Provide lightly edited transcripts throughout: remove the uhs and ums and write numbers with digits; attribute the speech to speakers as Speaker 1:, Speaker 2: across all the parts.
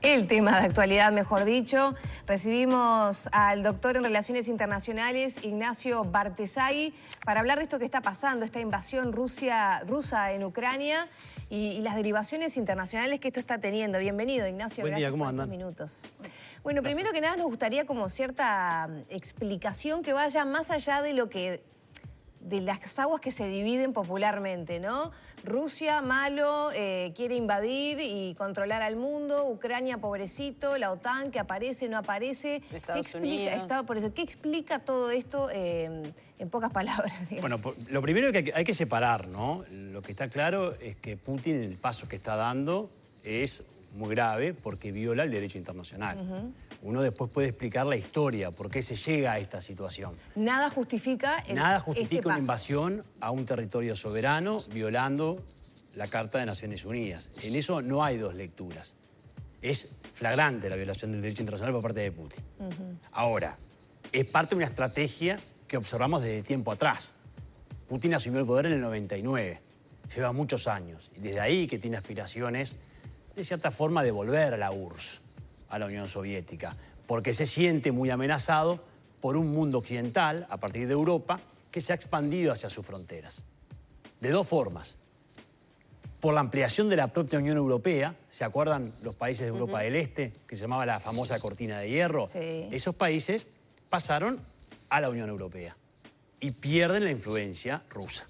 Speaker 1: El tema de actualidad, mejor dicho. Recibimos al doctor en Relaciones Internacionales, Ignacio Bartesagui, para hablar de esto que está pasando, esta invasión rusa en Ucrania y las derivaciones internacionales que esto está teniendo. Bienvenido, Ignacio.
Speaker 2: Buen día, ¿cómo
Speaker 1: gracias por
Speaker 2: andan?
Speaker 1: estos minutos. Bueno, primero que nada nos gustaría como cierta explicación que vaya más allá de lo que... de las aguas que se dividen popularmente, ¿no? Rusia, malo, quiere invadir y controlar al mundo, Ucrania, pobrecito, la OTAN, que aparece, no aparece.
Speaker 3: Estados Unidos.
Speaker 1: Por eso, ¿qué explica todo esto en pocas palabras? Digamos?
Speaker 2: Bueno, lo primero que hay que separar, ¿no? Lo que está claro es que Putin, el paso que está dando, es muy grave porque viola el derecho internacional. Uno después puede explicar la historia, por qué se llega a esta situación.
Speaker 1: Nada justifica
Speaker 2: Una invasión a un territorio soberano violando la Carta de Naciones Unidas. En eso no hay dos lecturas. Es flagrante la violación del derecho internacional por parte de Putin. Ahora, es parte de una estrategia que observamos desde tiempo atrás. Putin asumió el poder en el 99. Lleva muchos años. Y desde ahí que tiene aspiraciones, de cierta forma, de volver a la URSS, a la Unión Soviética, porque se siente muy amenazado por un mundo occidental, a partir de Europa, que se ha expandido hacia sus fronteras. De dos formas. Por la ampliación de la propia Unión Europea, ¿se acuerdan los países de Europa del Este, que se llamaba la famosa cortina de hierro?
Speaker 1: Sí.
Speaker 2: Esos países pasaron a la Unión Europea y pierden la influencia rusa.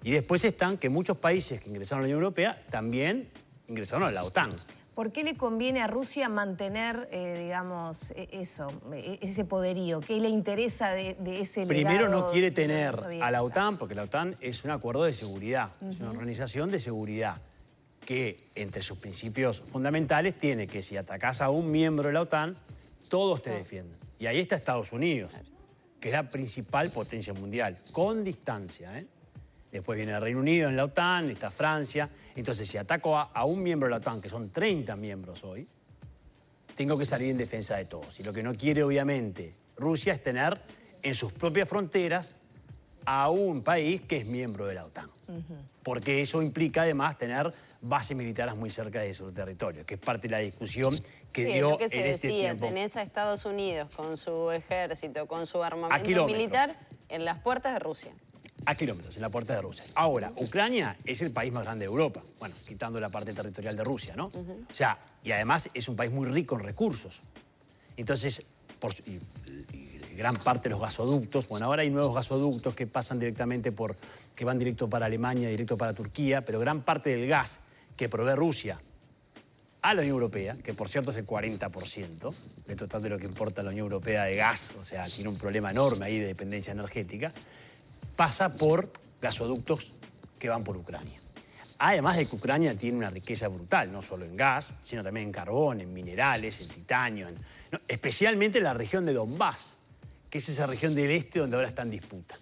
Speaker 2: Y después están que muchos países que ingresaron a la Unión Europea también ingresaron a la OTAN.
Speaker 1: ¿Por qué le conviene a Rusia mantener, digamos, ese poderío? ¿Qué le interesa de ese legado?
Speaker 2: Primero, no quiere
Speaker 1: de la Unión
Speaker 2: tener
Speaker 1: Soviética?
Speaker 2: a la OTAN, porque la OTAN es un acuerdo de seguridad, es una organización de seguridad que, entre sus principios fundamentales, tiene que si atacás a un miembro de la OTAN, todos te defienden. Y ahí está Estados Unidos, que es la principal potencia mundial, con distancia, ¿eh? Después viene el Reino Unido en la OTAN, está Francia. Entonces, si ataco a un miembro de la OTAN, que son 30 miembros hoy, tengo que salir en defensa de todos. Y lo que no quiere, obviamente, Rusia es tener en sus propias fronteras a un país que es miembro de la OTAN. Porque eso implica, además, tener bases militares muy cerca de su territorio, que es parte de la discusión que dio
Speaker 3: lo que se
Speaker 2: en este
Speaker 3: decía,
Speaker 2: tiempo.
Speaker 3: tenés a Estados Unidos con su ejército, con su armamento militar en las puertas de Rusia.
Speaker 2: A kilómetros, en la puerta de Rusia. Ahora, Ucrania es el país más grande de Europa, bueno, quitando la parte territorial de Rusia, ¿no? O sea, y además es un país muy rico en recursos. Entonces, y gran parte de los gasoductos, bueno, ahora hay nuevos gasoductos que pasan directamente que van directo para Alemania, directo para Turquía, pero gran parte del gas que provee Rusia a la Unión Europea, que por cierto es el 40% del total de lo que importa la Unión Europea de gas, o sea, tiene un problema enorme ahí de dependencia energética, pasa por gasoductos que van por Ucrania. Además de que Ucrania tiene una riqueza brutal, no solo en gas, sino también en carbón, en minerales, en titanio, especialmente en la región de Donbass, que es esa región del este donde ahora está en disputa.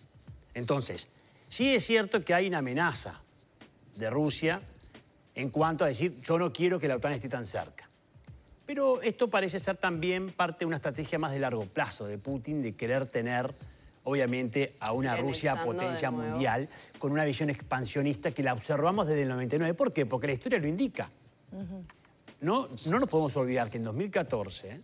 Speaker 2: Entonces, sí es cierto que hay una amenaza de Rusia en cuanto a decir, yo no quiero que la OTAN esté tan cerca. Pero esto parece ser también parte de una estrategia más de largo plazo de Putin, de querer tener obviamente a una Rusia potencia mundial con una visión expansionista que la observamos desde el 99. ¿Por qué? Porque la historia lo indica. No nos podemos olvidar que en 2014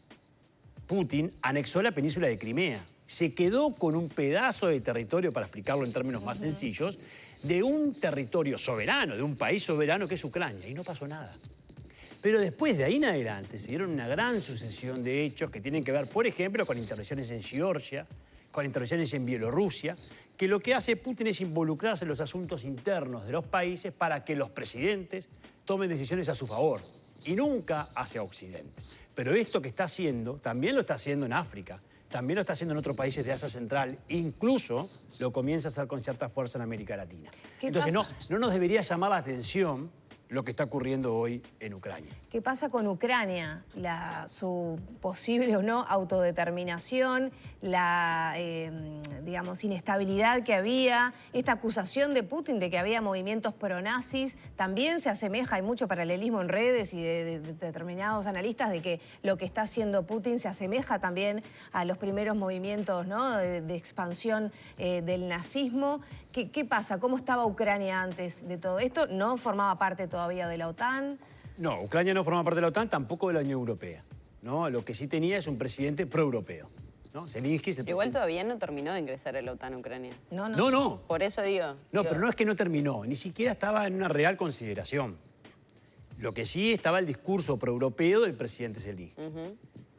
Speaker 2: Putin anexó la península de Crimea. Se quedó con un pedazo de territorio, para explicarlo en términos más sencillos, de un territorio soberano, de un país soberano que es Ucrania, y no pasó nada. Pero después de ahí en adelante se dieron una gran sucesión de hechos que tienen que ver, por ejemplo, con intervenciones en Georgia, con intervenciones en Bielorrusia, que lo que hace Putin es involucrarse en los asuntos internos de los países para que los presidentes tomen decisiones a su favor y nunca hacia Occidente. Pero esto que está haciendo, también lo está haciendo en África, también lo está haciendo en otros países de Asia Central, incluso lo comienza a hacer con cierta fuerza en América Latina. Entonces no nos debería llamar la atención lo que está ocurriendo hoy en Ucrania.
Speaker 1: ¿Qué pasa con Ucrania? Su posible o no autodeterminación, la, digamos, inestabilidad que había, esta acusación de Putin de que había movimientos pronazis, también se asemeja, hay mucho paralelismo en redes y de determinados analistas de que lo que está haciendo Putin se asemeja también a los primeros movimientos, ¿no?, de expansión del nazismo. ¿Qué pasa? ¿Cómo estaba Ucrania antes de todo esto? ¿No formaba parte todavía de la OTAN?
Speaker 2: No, Ucrania no forma parte de la OTAN, tampoco de la Unión Europea, ¿no? Lo que sí tenía es un presidente pro-europeo, ¿no? Zelensky es el
Speaker 3: Igual
Speaker 2: presidente.
Speaker 3: todavía no terminó de ingresar a la OTAN Ucrania.
Speaker 2: No.
Speaker 3: Por eso digo.
Speaker 2: No, pero no es que no terminó, ni siquiera estaba en una real consideración. Lo que sí estaba el discurso pro-europeo del presidente Zelensky,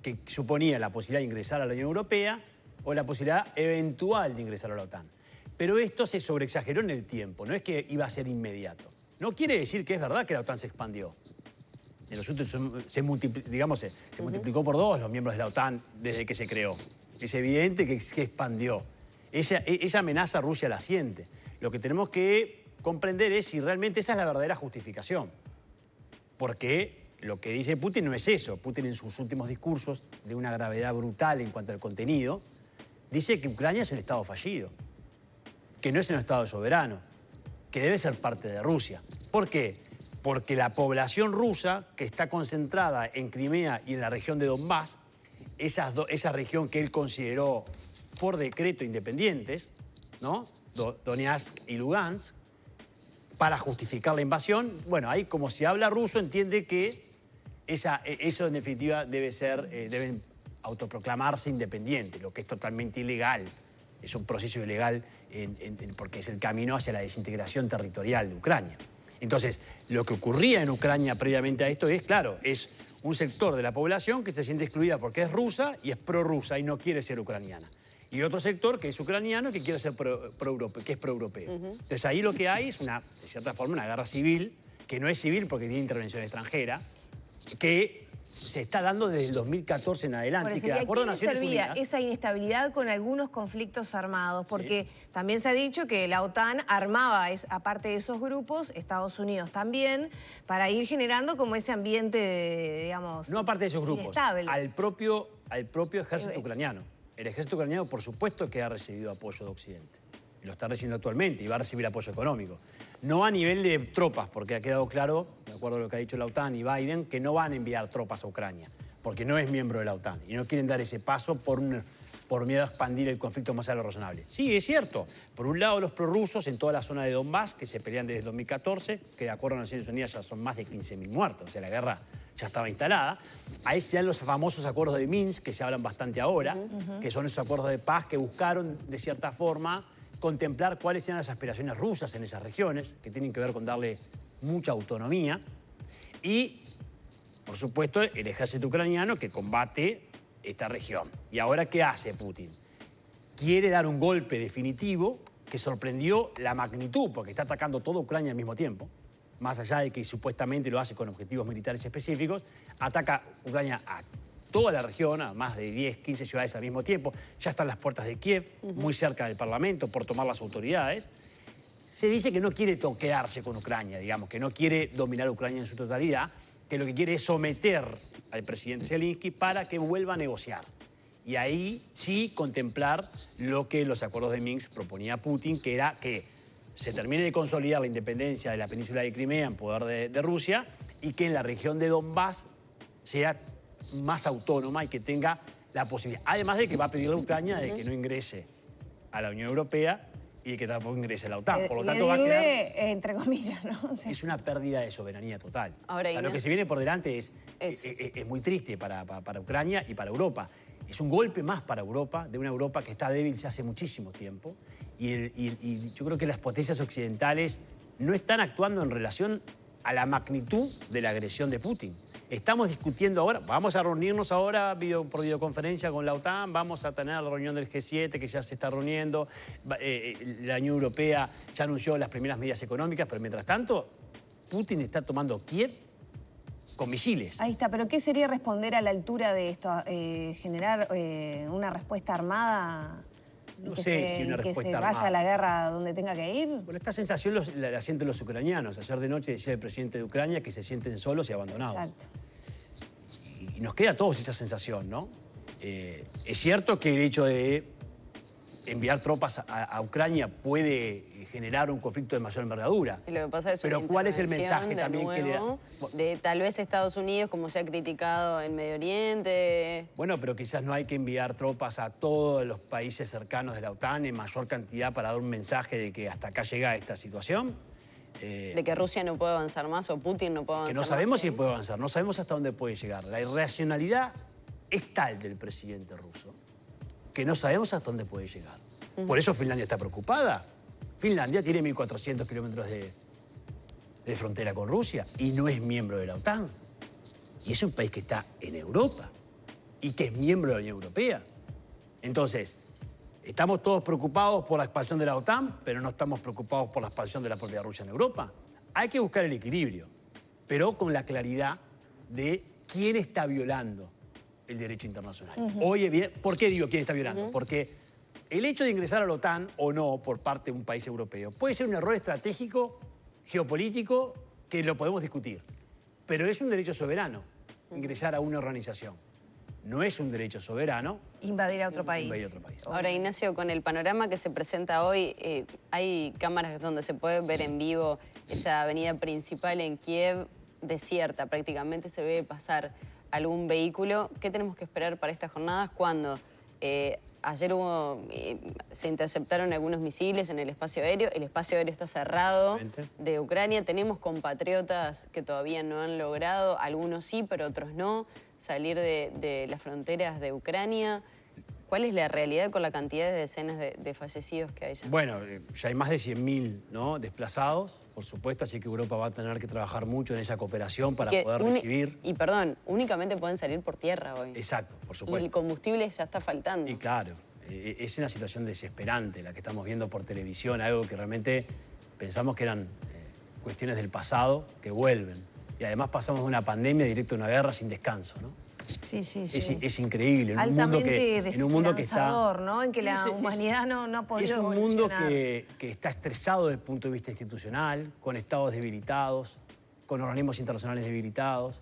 Speaker 2: que suponía la posibilidad de ingresar a la Unión Europea o la posibilidad eventual de ingresar a la OTAN. Pero esto se sobreexageró en el tiempo, no es que iba a ser inmediato. No quiere decir que es verdad que la OTAN se expandió. En los últimos, se multiplicó por 2 los miembros de la OTAN desde que se creó. Es evidente que expandió. Esa amenaza Rusia la siente. Lo que tenemos que comprender es si realmente esa es la verdadera justificación. Porque lo que dice Putin no es eso. Putin en sus últimos discursos, de una gravedad brutal en cuanto al contenido, dice que Ucrania es un Estado fallido, que no es un Estado soberano, que debe ser parte de Rusia. ¿Por qué? Porque la población rusa, que está concentrada en Crimea y en la región de Donbass, esa región que él consideró por decreto independientes, ¿no? Donetsk y Lugansk, para justificar la invasión, bueno, ahí como se habla ruso entiende que eso en definitiva deben autoproclamarse independientes, lo que es totalmente ilegal. Es un proceso ilegal porque es el camino hacia la desintegración territorial de Ucrania. Entonces, lo que ocurría en Ucrania previamente a esto es, claro, es un sector de la población que se siente excluida porque es rusa y es prorrusa y no quiere ser ucraniana. Y otro sector que es ucraniano y que quiere ser que es pro-europeo. Entonces ahí lo que hay es, de cierta forma, una guerra civil, que no es civil porque tiene intervención extranjera, que se está dando desde el 2014 en adelante.
Speaker 1: Por eso,
Speaker 2: que de acuerdo a Naciones
Speaker 1: servía
Speaker 2: Unidas,
Speaker 1: esa inestabilidad con algunos conflictos armados? Porque también se ha dicho que la OTAN armaba, aparte de esos grupos, Estados Unidos también, para ir generando como ese ambiente, digamos,
Speaker 2: no aparte de esos grupos,
Speaker 1: inestable.
Speaker 2: al propio ejército ucraniano. El ejército ucraniano, por supuesto, que ha recibido apoyo de Occidente. Y lo está recibiendo actualmente y va a recibir apoyo económico. No a nivel de tropas, porque ha quedado claro, de acuerdo a lo que ha dicho la OTAN y Biden, que no van a enviar tropas a Ucrania, porque no es miembro de la OTAN y no quieren dar ese paso por miedo a expandir el conflicto más allá de lo razonable. Sí, es cierto. Por un lado, los prorrusos en toda la zona de Donbass, que se pelean desde el 2014, que de acuerdo a Naciones Unidas ya son más de 15.000 muertos, o sea, la guerra ya estaba instalada. Ahí se dan los famosos acuerdos de Minsk, que se hablan bastante ahora, que son esos acuerdos de paz que buscaron, de cierta forma, contemplar cuáles eran las aspiraciones rusas en esas regiones, que tienen que ver con darle mucha autonomía. Y, por supuesto, el ejército ucraniano que combate esta región. ¿Y ahora qué hace Putin? Quiere dar un golpe definitivo que sorprendió la magnitud, porque está atacando toda Ucrania al mismo tiempo, más allá de que supuestamente lo hace con objetivos militares específicos, ataca Ucrania a toda la región, a más de 10, 15 ciudades al mismo tiempo. Ya están las puertas de Kiev, muy cerca del Parlamento, por tomar las autoridades. Se dice que no quiere quedarse con Ucrania, digamos, que no quiere dominar Ucrania en su totalidad, que lo que quiere es someter al presidente Zelensky para que vuelva a negociar. Y ahí sí contemplar lo que los acuerdos de Minsk proponía Putin, que era que se termine de consolidar la independencia de la península de Crimea en poder de Rusia y que en la región de Donbass sea más autónoma y que tenga la posibilidad. Además de que va a pedirle a Ucrania de que no ingrese a la Unión Europea y de que tampoco ingrese a la OTAN. Por lo tanto, va a quedar,
Speaker 1: entre comillas, ¿no? O sea,
Speaker 2: es una pérdida de soberanía total.
Speaker 3: Ahora,
Speaker 2: o sea, lo que se viene por delante es muy triste para Ucrania y para Europa. Es un golpe más para Europa, de una Europa que está débil ya hace muchísimo tiempo. Y yo creo que las potencias occidentales no están actuando en relación a la magnitud de la agresión de Putin. Estamos discutiendo ahora, vamos a reunirnos ahora por videoconferencia con la OTAN, vamos a tener la reunión del G7 que ya se está reuniendo, la Unión Europea ya anunció las primeras medidas económicas, pero mientras tanto, Putin está tomando Kiev con misiles.
Speaker 1: Ahí está, pero ¿qué sería responder a la altura de esto? ¿Generar una respuesta armada?
Speaker 2: No sé si una respuesta armada.
Speaker 1: ¿Que se vaya a la guerra donde tenga que ir?
Speaker 2: Bueno, esta sensación la sienten los ucranianos. Ayer de noche decía el presidente de Ucrania que se sienten solos y abandonados.
Speaker 1: Exacto.
Speaker 2: Y nos queda a todos esa sensación, ¿no? Es cierto que el hecho de enviar tropas a Ucrania puede generar un conflicto de mayor envergadura.
Speaker 3: Y lo que pasa es
Speaker 2: pero ¿cuál es el mensaje también
Speaker 3: nuevo,
Speaker 2: que le da?
Speaker 3: De tal vez Estados Unidos, como se ha criticado en Medio Oriente.
Speaker 2: Bueno, pero quizás no hay que enviar tropas a todos los países cercanos de la OTAN en mayor cantidad para dar un mensaje de que hasta acá llega esta situación.
Speaker 3: de que Rusia no puede avanzar más o Putin no puede avanzar
Speaker 2: que no
Speaker 3: más.
Speaker 2: sabemos si puede avanzar, no sabemos hasta dónde puede llegar. La irracionalidad es tal del presidente ruso que no sabemos hasta dónde puede llegar. Por eso Finlandia está preocupada. Finlandia tiene 1.400 kilómetros de frontera con Rusia y no es miembro de la OTAN. Y es un país que está en Europa y que es miembro de la Unión Europea. Entonces, estamos todos preocupados por la expansión de la OTAN, pero no estamos preocupados por la expansión de la propia Rusia en Europa. Hay que buscar el equilibrio, pero con la claridad de quién está violando el derecho internacional. Oye, ¿por qué digo quién está violando? Porque el hecho de ingresar a la OTAN o no por parte de un país europeo puede ser un error estratégico, geopolítico, que lo podemos discutir. Pero es un derecho soberano ingresar a una organización. No es un derecho soberano
Speaker 1: invadir a otro país.
Speaker 3: Ahora, Ignacio, con el panorama que se presenta hoy, hay cámaras donde se puede ver en vivo esa avenida principal en Kiev desierta. Prácticamente se ve pasar algún vehículo. ¿Qué tenemos que esperar para estas jornadas? Cuando ayer se interceptaron algunos misiles en el espacio aéreo. El espacio aéreo está cerrado de Ucrania. Tenemos compatriotas que todavía no han logrado, algunos sí, pero otros no, salir de las fronteras de Ucrania. ¿Cuál es la realidad con la cantidad de decenas de fallecidos que hay ya?
Speaker 2: Bueno, ya hay más de 100.000, ¿no?, desplazados, por supuesto, así que Europa va a tener que trabajar mucho en esa cooperación para poder recibir.
Speaker 3: Y perdón, únicamente pueden salir por tierra hoy.
Speaker 2: Exacto, por supuesto.
Speaker 3: Y el combustible ya está faltando.
Speaker 2: Y claro, es una situación desesperante la que estamos viendo por televisión, algo que realmente pensamos que eran cuestiones del pasado que vuelven. Y además pasamos de una pandemia directo a una guerra sin descanso, ¿no?
Speaker 1: Sí.
Speaker 2: Es increíble.
Speaker 1: Altamente
Speaker 2: en un mundo que está,
Speaker 1: ¿no? En que la humanidad no ha podido
Speaker 2: evolucionar. Es un mundo que está estresado desde el punto de vista institucional, con estados debilitados, con organismos internacionales debilitados,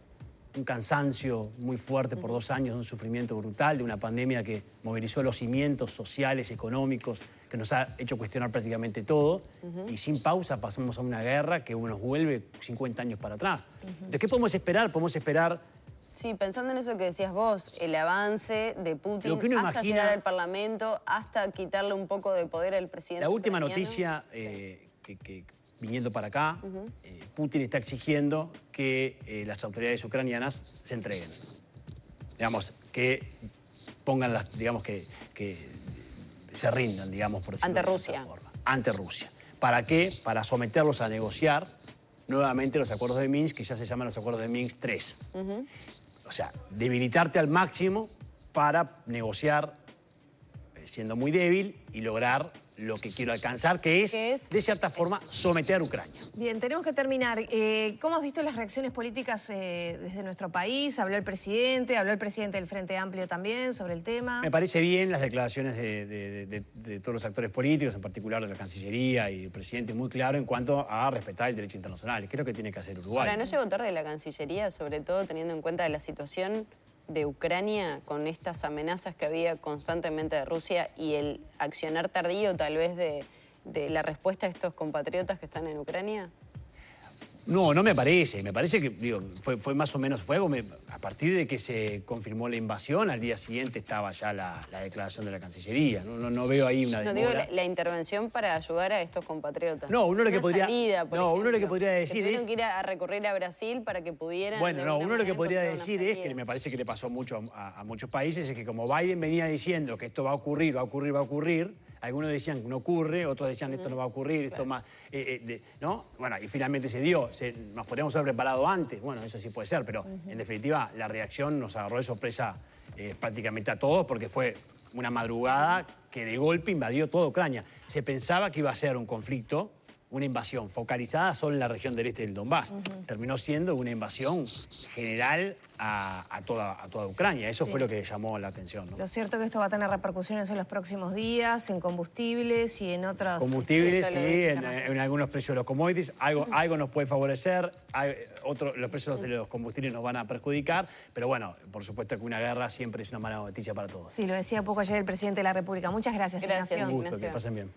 Speaker 2: un cansancio muy fuerte por 2 años, un sufrimiento brutal de una pandemia que movilizó los cimientos sociales, económicos, que nos ha hecho cuestionar prácticamente todo, y sin pausa pasamos a una guerra que nos vuelve 50 años para atrás. ¿De qué podemos esperar? Podemos esperar...
Speaker 3: Sí, pensando en eso que decías vos, el avance de Putin hasta llegar al Parlamento, hasta quitarle un poco de poder al presidente.
Speaker 2: La última noticia, que viniendo para acá, Putin está exigiendo que las autoridades ucranianas se entreguen. Digamos, que pongan las, digamos, que se rindan, digamos, por decirlo
Speaker 3: ante
Speaker 2: de
Speaker 3: Rusia.
Speaker 2: esta forma. Ante Rusia. ¿Para qué? Para someterlos a negociar nuevamente los acuerdos de Minsk, que ya se llaman los acuerdos de Minsk 3. O sea, debilitarte al máximo para negociar siendo muy débil y lograr lo que quiero alcanzar, que es de cierta forma, someter a Ucrania.
Speaker 1: Bien, tenemos que terminar. ¿Cómo has visto las reacciones políticas desde nuestro país? Habló el presidente del Frente Amplio también sobre el tema.
Speaker 2: Me parece bien las declaraciones de todos los actores políticos, en particular de la Cancillería y el presidente, muy claro en cuanto a respetar el derecho internacional. Creo que tiene que hacer Uruguay.
Speaker 3: Ahora, ¿no llegó tarde la Cancillería, sobre todo teniendo en cuenta la situación de Ucrania con estas amenazas que había constantemente de Rusia y el accionar tardío tal vez de la respuesta de estos compatriotas que están en Ucrania?
Speaker 2: No, no me parece. Me parece que digo, fue más o menos fuego. A partir de que se confirmó la invasión, al día siguiente estaba ya la declaración de la Cancillería. No veo ahí una demora.
Speaker 3: No, digo la intervención para ayudar a estos compatriotas.
Speaker 2: No, uno lo que podría, uno lo que podría decir es...
Speaker 3: Tuvieron que ir a recurrir a Brasil para que pudieran...
Speaker 2: Bueno, no, uno lo que podría decir es, que me parece que le pasó mucho a muchos países, es que como Biden venía diciendo que esto va a ocurrir, algunos decían que no ocurre, otros decían esto no va a ocurrir, esto más... ¿no? Bueno, y finalmente se dio. Nos podríamos haber preparado antes, bueno, eso sí puede ser, pero en definitiva la reacción nos agarró de sorpresa prácticamente a todos porque fue una madrugada que de golpe invadió toda Ucrania. Se pensaba que iba a ser un conflicto, una invasión focalizada solo en la región del este del Donbass. Terminó siendo una invasión general a toda Ucrania. Eso fue lo que llamó la atención, ¿no?
Speaker 1: Lo cierto es que esto va a tener repercusiones en los próximos días, en combustibles y en otros...
Speaker 2: Combustibles, sí, en algunos precios de los commodities. Algo nos puede favorecer, los precios de los combustibles nos van a perjudicar, pero bueno, por supuesto que una guerra siempre es una mala noticia para todos.
Speaker 1: Sí, lo decía poco ayer el presidente de la República. Muchas gracias,
Speaker 3: Gracias,
Speaker 1: Ignacio.
Speaker 2: Un gusto, que pasen bien.